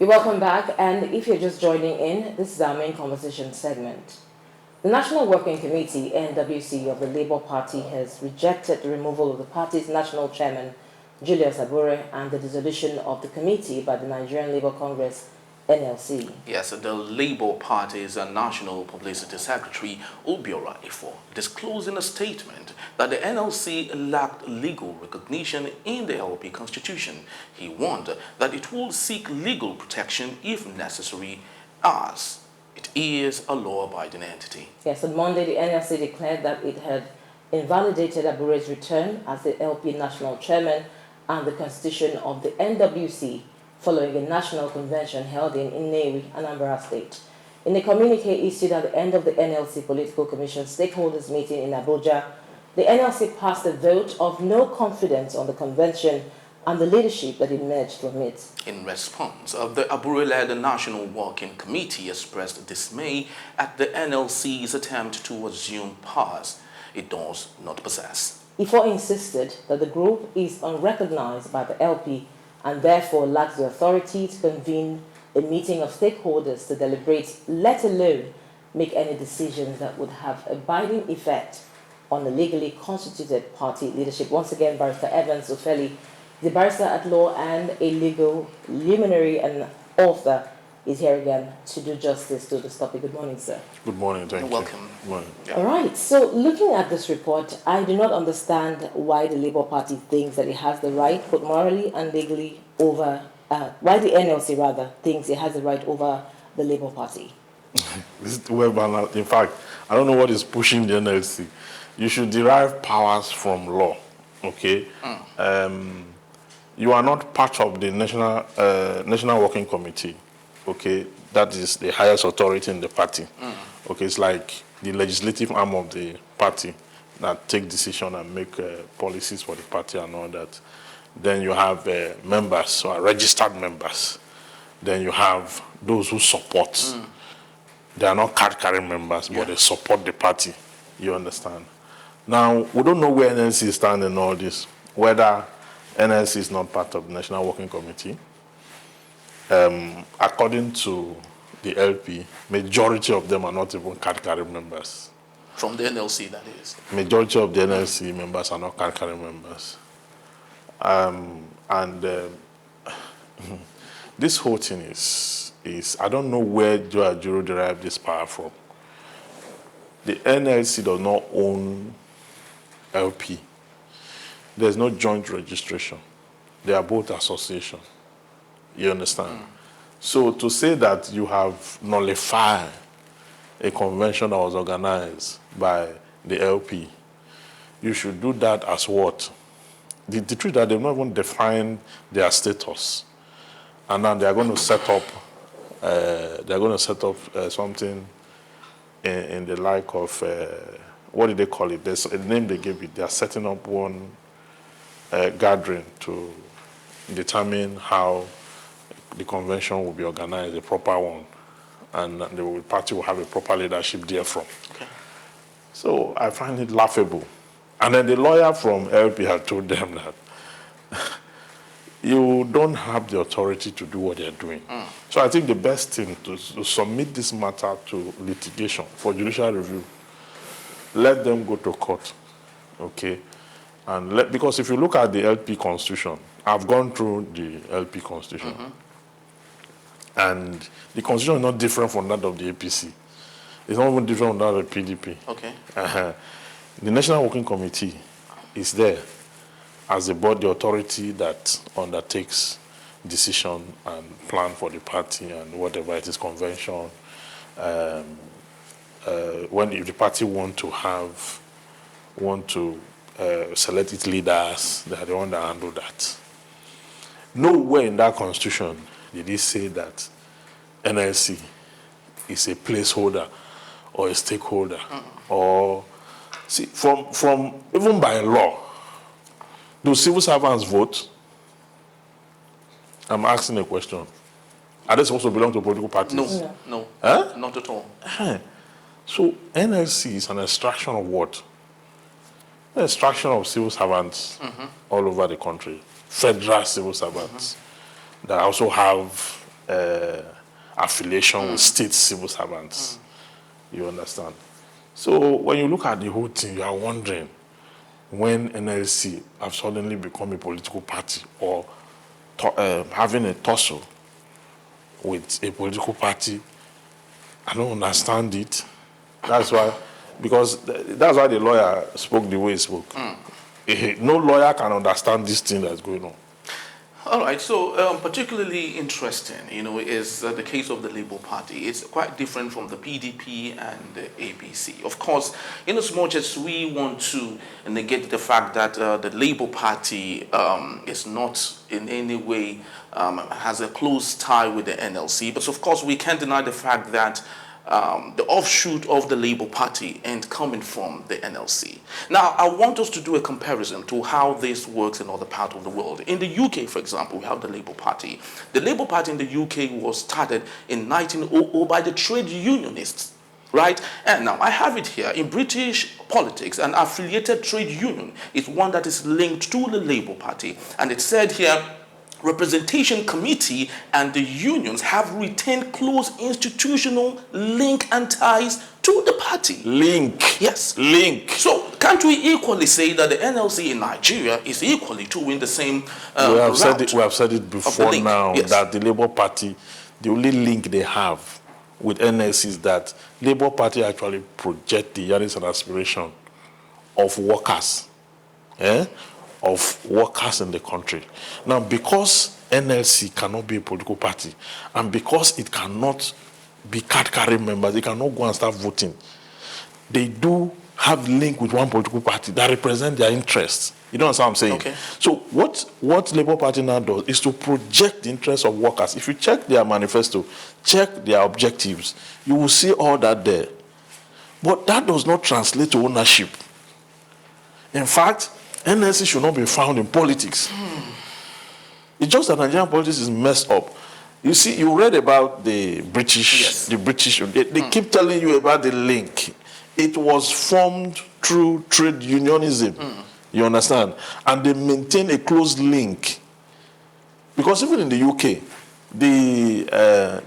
You're welcome back, and if you're just joining in, this is our main conversation segment. The National Working Committee, NWC, of the Labour Party has rejected the removal of the party's national chairman, Julius Abure, and the dissolution of the committee by the Nigerian Labour Congress, NLC. Yes, the Labour Party's National Publicity Secretary, Abure, disclosed in a statement that the NLC lacked legal recognition in the LP constitution. He warned that it will seek legal protection if necessary, as it is a law-abiding entity. Yes, on Monday, the NLC declared that it had invalidated Abure's return as the LP national chairman and the constitution of the NWC following a national convention held in Nnewi, Anambra State. In a communique issued at the end of the NLC Political Commission stakeholders meeting in Abuja, the NLC passed a vote of no confidence on the convention and the leadership that emerged from it. In response, the Abure-led National Working Committee expressed dismay at the NLC's attempt to assume powers it does not possess. Ifo insisted that the group is unrecognized by the LP and therefore lacks the authority to convene a meeting of stakeholders to deliberate, let alone make any decisions that would have a binding effect on the legally constituted party leadership. Once again, Barrister Evans Ofeli, the barrister at law and a legal luminary and author, is here again to do justice to this topic. Good morning, sir. Good morning, thank you. Welcome. Good morning. Yeah. All right, so looking at this report, I do not understand why the Labour Party thinks that it has the right, both morally and legally, over, why the NLC rather thinks it has the right over the Labour Party. This is well balanced. In fact, I don't know what is pushing the NLC. You should derive powers from law, okay? You are not part of the National Working Committee, okay? That is the highest authority in the party. Okay, it's like the legislative arm of the party that take decision and make policies for the party and all that. Then you have members, or registered members. Then you have those who support. They are not card-carrying members, but they support the party. You understand? Now, we don't know where NLC stands in all this, whether NLC is not part of the National Working Committee. According to the LP, majority of them are not even card-carrying members. From the NLC, that is. Majority of the NLC members are not card-carrying members. This whole thing is I don't know where Joe Ajuro derived this power from. The NLC does not own LP. There's no joint registration. They are both association. You understand? So to say that you have nullified a convention that was organized by the LP, you should do that as what? The truth is that they've not even defined their status. And now they are going to set up something in the like of, what did they call it? There's a name they gave it. They are setting up one gathering to determine how the convention will be organized, a proper one. And the party will have a proper leadership therefrom. Okay. So I find it laughable. And then the lawyer from LP had told them that you don't have the authority to do what they're doing. So I think the best thing to submit this matter to litigation for judicial review. Let them go to court, okay? And because if you look at the LP constitution, I've gone through the LP constitution, and the constitution is not different from that of the APC. It's not even different from that of the PDP. Okay. The National Working Committee is there as the body authority that undertakes decision and plan for the party and whatever it is, convention. If the party want to select its leaders, they are the one that handle that. Nowhere in that constitution did it say that NLC is a placeholder or a stakeholder or see from even by law. Do civil servants vote? I'm asking a question. Are they supposed to belong to political parties? No. Huh? Not at all. So NLC is an extraction of what? An extraction of civil servants all over the country. Federal civil servants that also have affiliation with state civil servants. You understand? So when you look at the whole thing, you are wondering when NLC have suddenly become a political party or having a tussle with a political party. I don't understand it. That's why, because that's why the lawyer spoke the way he spoke. No lawyer can understand this thing that's going on. All right, so particularly interesting, is the case of the Labour Party. It's quite different from the PDP and the APC. Of course, in as much as we want to negate the fact that the Labour Party is not in any way has a close tie with the NLC, but of course we can't deny the fact that the offshoot of the Labour Party and coming from the NLC. Now, I want us to do a comparison to how this works in other parts of the world. In the UK, for example, we have the Labour Party. The Labour Party in the UK was started in 1900 by the trade unionists, right? And now I have it here. In British politics, an affiliated trade union is one that is linked to the Labour Party. And it said here, Representation Committee and the unions have retained close institutional link and ties to the party. Link. Yes. Link. So can't we equally say that the NLC in Nigeria is equally doing the same we have said it before now, yes, that the Labour Party, the only link they have with NLC is that Labour Party actually project the yearnings and aspiration of workers. Of workers in the country. Now, because NLC cannot be a political party, and because it cannot be card-carrying members, they cannot go and start voting, they do have link with one political party that represent their interests. You know what I'm saying? Okay. So what Labour Party now does is to project the interests of workers. If you check their manifesto, check their objectives, you will see all that there. But that does not translate to ownership. In fact, NLC should not be found in politics. It's just that Nigerian politics is messed up. You see, you read about the British, yes, they keep telling you about the link. It was formed through trade unionism. You understand? And they maintain a close link. Because even in the UK,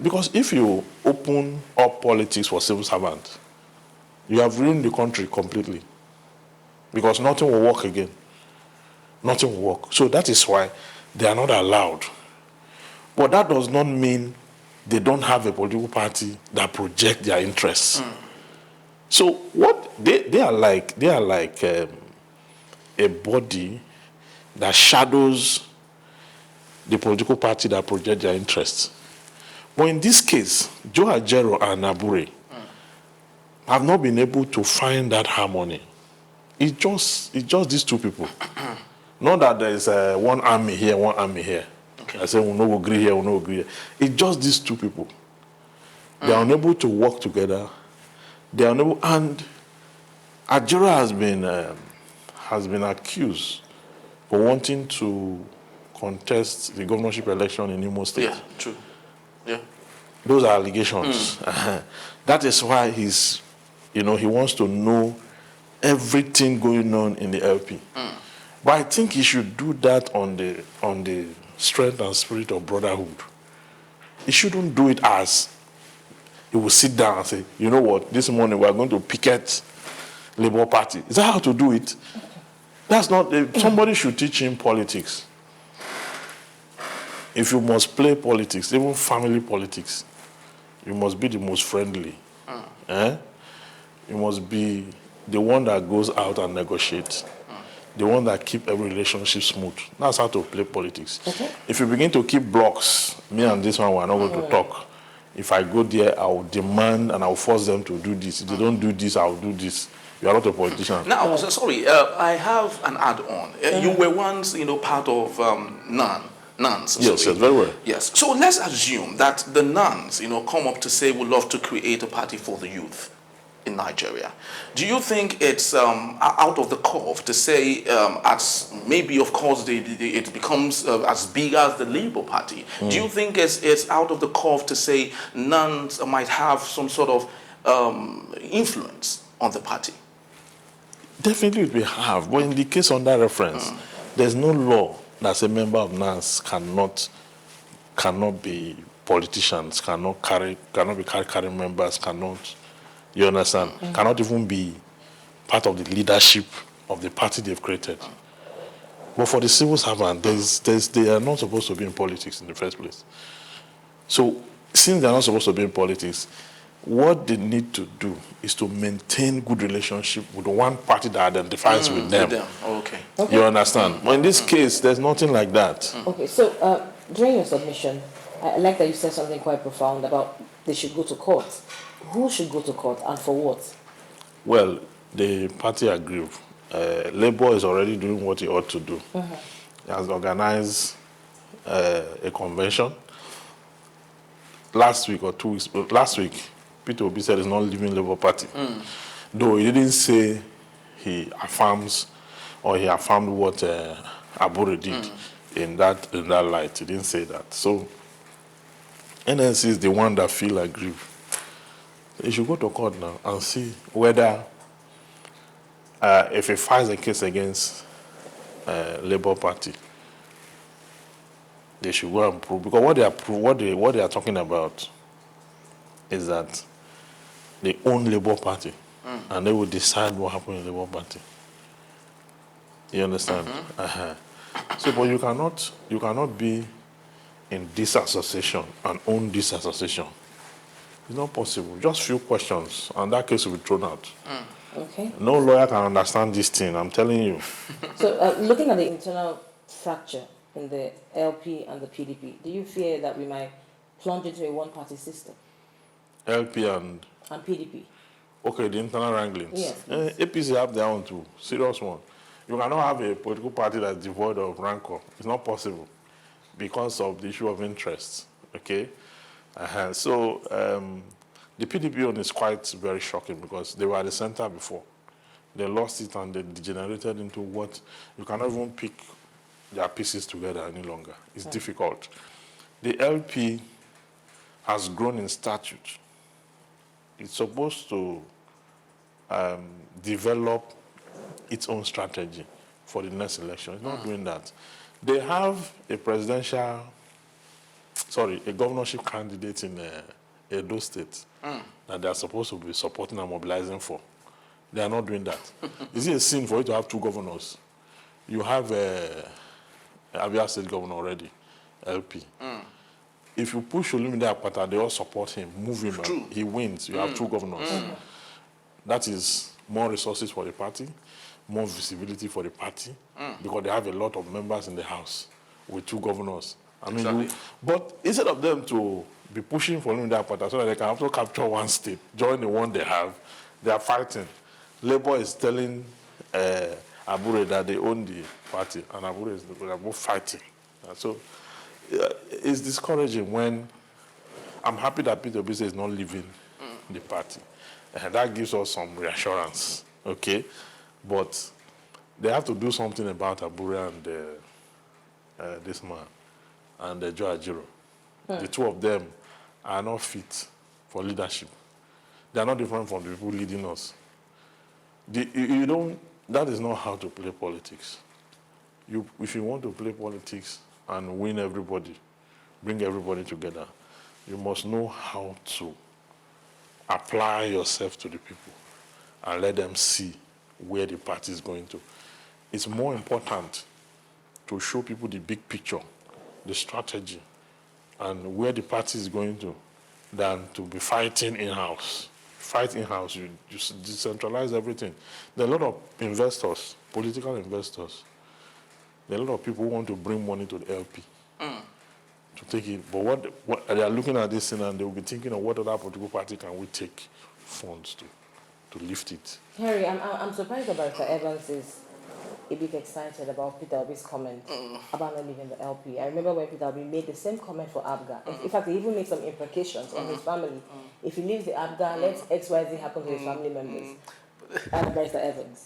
because if you open up politics for civil servants, you have ruined the country completely. Because nothing will work again. Nothing will work. So that is why they are not allowed. But that does not mean they don't have a political party that project their interests. So what they are like a body that shadows the political party that project their interests. But in this case, Joe Ajero and Abure have not been able to find that harmony. It's just these two people. Not that there is one army here, one army here. Okay. I say we no agree here, we no agree here. It's just these two people. They are unable to work together. They are unable, and Ajura has been accused for wanting to contest the governorship election in Imo State. Yeah, true. Yeah. Those are allegations. That is why he wants to know everything going on in the LP. But I think he should do that on the strength and spirit of brotherhood. He shouldn't do it as he will sit down and say, you know what, this morning we are going to picket Labour Party. Is that how to do it? That's not, somebody should teach him politics. If you must play politics, even family politics, you must be the most friendly. You must be the one that goes out and negotiates. The one that keep every relationship smooth. That's how to play politics. Okay. If you begin to keep blocks, me and this one, we're not going to talk. If I go there, I will demand and I will force them to do this. If they don't do this, I will do this. You are not a politician. Now, sorry, I have an add-on. You were once, part of nuns. Yes, very well. Yes. So let's assume that the nuns, come up to say we love to create a party for the youth in Nigeria. Do you think it's out of the curve to say, as maybe, of course, it becomes as big as the Labour Party? Do you think it's out of the curve to say nuns might have some sort of influence on the party? Definitely we have. But in the case on that reference, there's no law that a member of nuns cannot cannot be politicians, cannot be carrying members, you understand? Cannot even be part of the leadership of the party they've created. But for the civil servant, they are not supposed to be in politics in the first place. So, since they're not supposed to be in politics, what they need to do is to maintain good relationship with the one party that identifies with them. Okay. You understand? But in this case, there's nothing like that. Okay, so during your submission, I like that you said something quite profound about they should go to court. Who should go to court and for what? Well, the party agreed. Labour is already doing what he ought to do. He has organized a convention. Last week, Peter Obi said he's not leaving Labour Party. Though he didn't say he affirmed what Abure did in that light. He didn't say that. So NLC is the one that feel aggrieved. He should go to court now and see whether if he files a case against Labour Party, they should go and prove, because what they are talking about is that they own Labour Party and they will decide what happened in Labour Party. You understand? So, but you cannot be in this association and own this association. It's not possible. Just few questions, and that case will be thrown out. Okay. No lawyer can understand this thing, I'm telling you. So, looking at the internal fracture in the LP and the PDP, do you fear that we might plunge into a one-party system? LP and PDP? Okay, the internal wranglings. Yes. APC have their own too, serious one. You cannot have a political party that's devoid of rancor. It's not possible because of the issue of interest, okay? So the PDP one is quite very shocking because they were at the center before. They lost it and they degenerated into what you cannot even pick their pieces together any longer. It's difficult. The LP has grown in stature. It's supposed to develop its own strategy for the next election. It's not doing that. They have a governorship candidate in Edo State that they are supposed to be supporting and mobilizing for. They are not doing that. Is it a sin for you to have two governors? You have Abure State governor already, LP. If you push Olumide Akpata, they all support him, move him, he wins. You have two governors. That is more resources for the party, more visibility for the party, because they have a lot of members in the House with two governors. I mean, Exactly. but instead of them to be pushing for Olumide Akpata so that they can also capture one state, join the one they have, they are fighting. Labour is telling Abure that they own the party, and Abure is they are both fighting. So it's discouraging when I'm happy that Peter Obi is not leaving the party. That gives us some reassurance, okay? But they have to do something about Abure and this man and Joe Ajiro. The two of them are not fit for leadership. They are not different from the people leading us. That is not how to play politics. If you want to play politics and win everybody, bring everybody together, you must know how to apply yourself to the people and let them see where the party is going to. It's more important to show people the big picture, the strategy, and where the party is going to, than to be fighting in-house. Fight in-house, you just decentralize everything. There are a lot of investors, political investors. There are a lot of people who want to bring money to the LP to take it. But what they are looking at this thing and they will be thinking of what other political party can we take funds to lift it. Harry, I'm surprised that Barrister Evans is a bit excited about Peter Obi's comment about not leaving the LP. I remember when Peter Obi made the same comment for Abga. In fact, he even made some implications on his family. If he leaves the Abga, let XYZ happen to his family members. And Barrister Evans.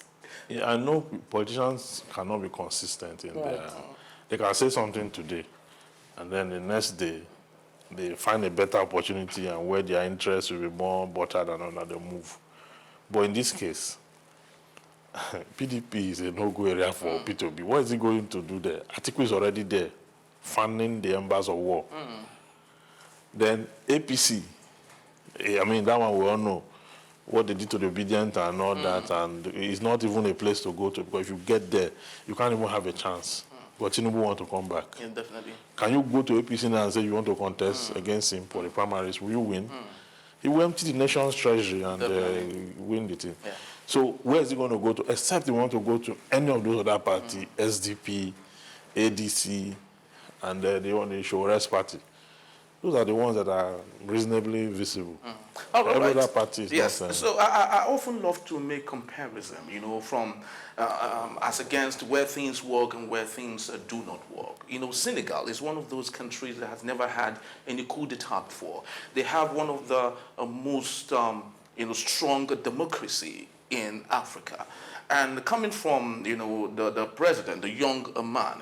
Yeah, I know politicians cannot be consistent in they can say something today, and then the next day, they find a better opportunity and where their interest will be more buttered and another move. But in this case, PDP is a no-go area for Peter Obi. What is he going to do there? Atiku is already there. fanning the embers of war. Then APC, I mean, that one we all know what they did to the obedient and all that, and it's not even a place to go to, because if you get there, you can't even have a chance. But Tinubu want to come back. Yeah, definitely. Can you go to APC now and say you want to contest against him for the primaries? Will you win? He will empty the nation's treasury and win the thing. Yeah. So where is he going to go to? Except he want to go to any of those other parties, SDP, ADC, and the one the Shores party. Those are the ones that are reasonably visible. All right. Every other party is Yes. not. So I often love to make comparison, you know, from as against where things work and where things do not work. You know, Senegal is one of those countries that has never had any coup d'etat before. They have one of the most, strong democracy in Africa. And coming from, the president, the young man,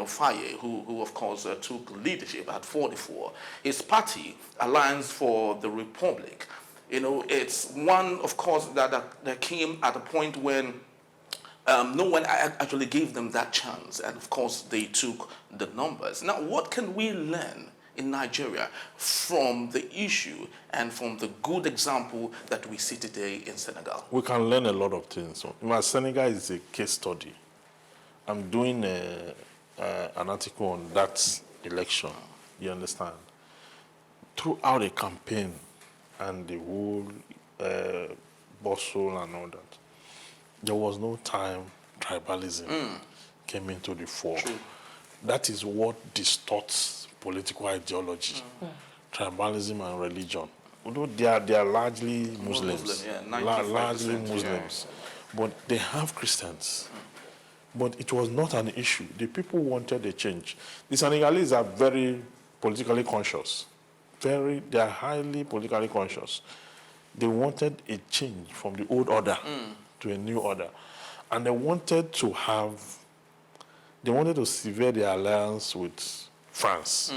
Faye, who of course took leadership at 44, his party, Alliance for the Republic, it's one, of course, that came at a point when no one actually gave them that chance. And of course, they took the numbers. Now, what can we learn in Nigeria from the issue and from the good example that we see today in Senegal? We can learn a lot of things. So, Senegal is a case study. I'm doing an article on that election. You understand? Throughout the campaign and the whole bustle and all that, there was no time tribalism came into the fore. True. That is what distorts political ideology, tribalism and religion. Although they are largely Muslims, Muslim, yeah, largely 95%, Muslims, but they have Christians. But it was not an issue. The people wanted a change. The Senegalese are very politically conscious. They are highly politically conscious. They wanted a change from the old order to a new order. And they wanted to sever the alliance with France.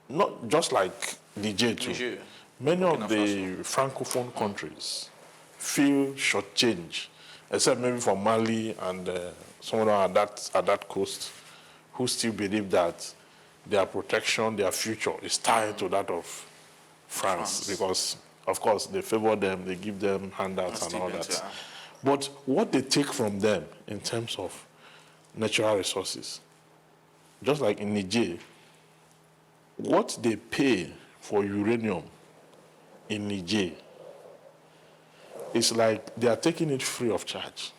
Not just like Niger too. Niger. Many Burkina of the Francophone countries feel shortchanged, except maybe for Mali and some of them at that coast, who still believe that their protection, their future is tied to that of France, because, of course, they favor them, they give them handouts and all that. Yeah. But what they take from them in terms of natural resources, just like in Niger, what they pay for uranium in Niger is like they are taking it free of charge.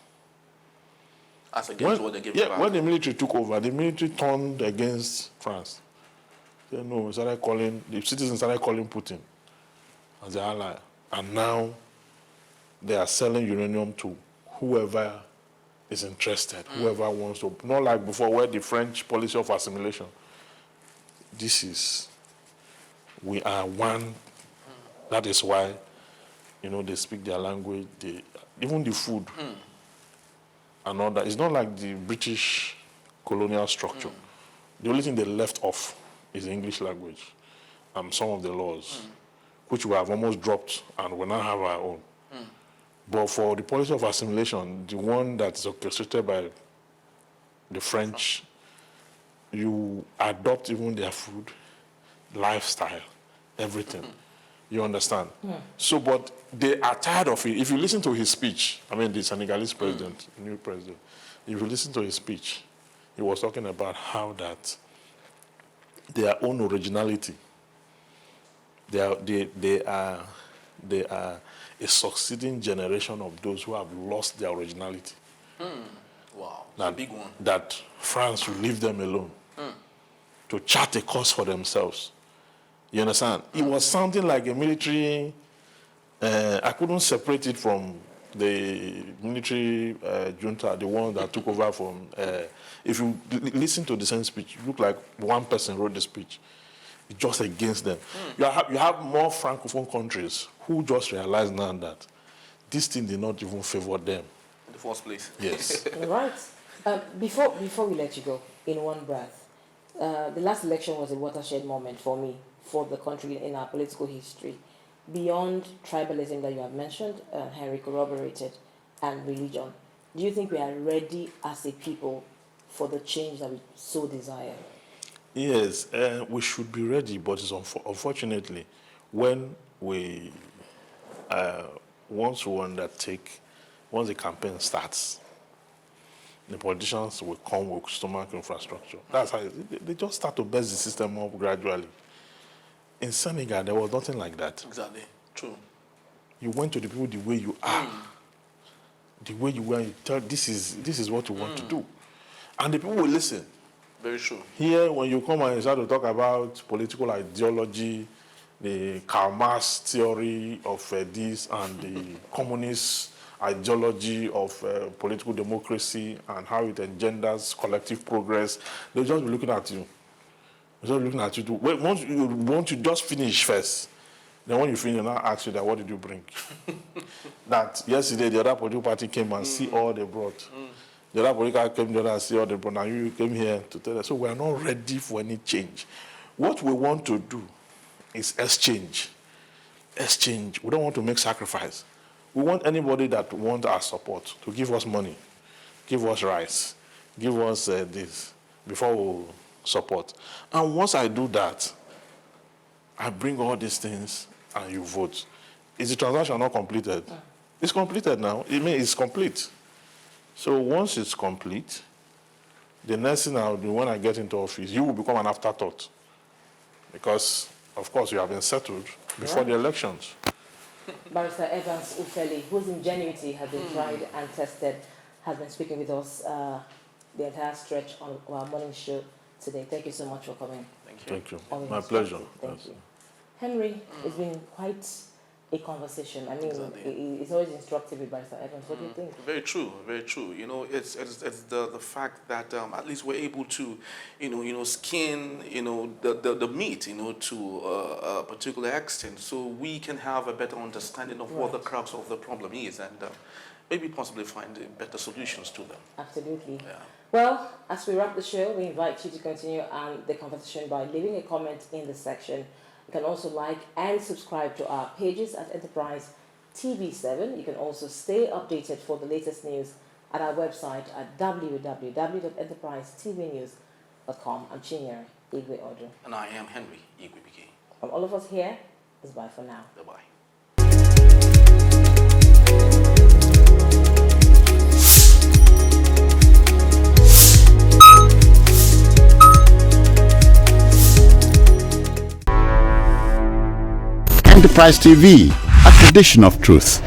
As against what they give back. When the military took over, the military turned against France. They the citizens started calling Putin as their ally. And now they are selling uranium to whoever is interested, whoever wants to. Not like before, where the French policy of assimilation. We are one. That is why, they speak their language. Even the food and all that. It's not like the British colonial structure. The only thing they left off is the English language and some of the laws, which we have almost dropped and we now have our own. But for the policy of assimilation, the one that's orchestrated by the French, you adopt even their food, lifestyle, everything. You understand? So, but they are tired of it. If you listen to his speech, the Senegalese president, new president, if you listen to his speech, he was talking about how that their own originality, they are a succeeding generation of those who have lost their originality. Wow, it's a big one. That France will leave them alone to chart a course for themselves. You understand? It was sounding like a military. I couldn't separate it from the military junta, the one that took over from. If you listen to the same speech, it looked like one person wrote the speech. It's just against them. You have more Francophone countries who just realize now that this thing did not even favor them. In the first place. Yes. Right. Before we let you go, in one breath, the last election was a watershed moment for me, for the country in our political history. Beyond tribalism that you have mentioned, Henry corroborated, and religion, do you think we are ready as a people for the change that we so desire? Yes, we should be ready, but it's unfortunately, when we once we undertake, once the campaign starts, the politicians will come with stomach infrastructure. That's how they just start to best the system up gradually. In Senegal, there was nothing like that. Exactly. True. You went to the people the way you are, the way you were. You tell this is what you want to do, and the people will listen. Very true. Here, when you come and start to talk about political ideology, the Karl Marx theory of this and the communist ideology of political democracy and how it engenders collective progress, they'll just be looking at you. They'll just be looking at you. Wait, once you just finish first, then when you finish, they'll now ask you that, what did you bring? That yesterday, the other political party came and see all they brought. The other political came there and see all they brought. Now you came here to tell us. So we are not ready for any change. What we want to do is exchange. Exchange. We don't want to make sacrifice. We want anybody that wants our support to give us money, give us rice, give us this before we support. And once I do that, I bring all these things and you vote. Is the transaction not completed? It's completed now. It means it's complete. So once it's complete, the next thing I'll do when I get into office, you will become an afterthought. Because, of course, you have been settled before the elections. Barrister Evans Ufeli, whose ingenuity has been tried and tested, has been speaking with us the entire stretch on our morning show today. Thank you so much for coming. Thank you. Thank you. My pleasure. Thank you. Henry, it's been quite a conversation. I mean, it's always instructive with Barrister Evans. What do you think? Very true, very true. You know, it's the fact that at least we're able to, skin, the meat, to a particular extent, so we can have a better understanding of what the crux of the problem is, and maybe possibly find better solutions to them. Absolutely. Yeah. Well, as we wrap the show, we invite you to continue the conversation by leaving a comment in the section. You can also like and subscribe to our pages at Enterprise TV7. You can also stay updated for the latest news at our website at www.enterprisetvnews.com. I'm Chinyere Igwe Odu. And I am Henry Igwe Bike. From all of us here, it's bye for now. Bye-bye. Enterprise TV, a tradition of truth.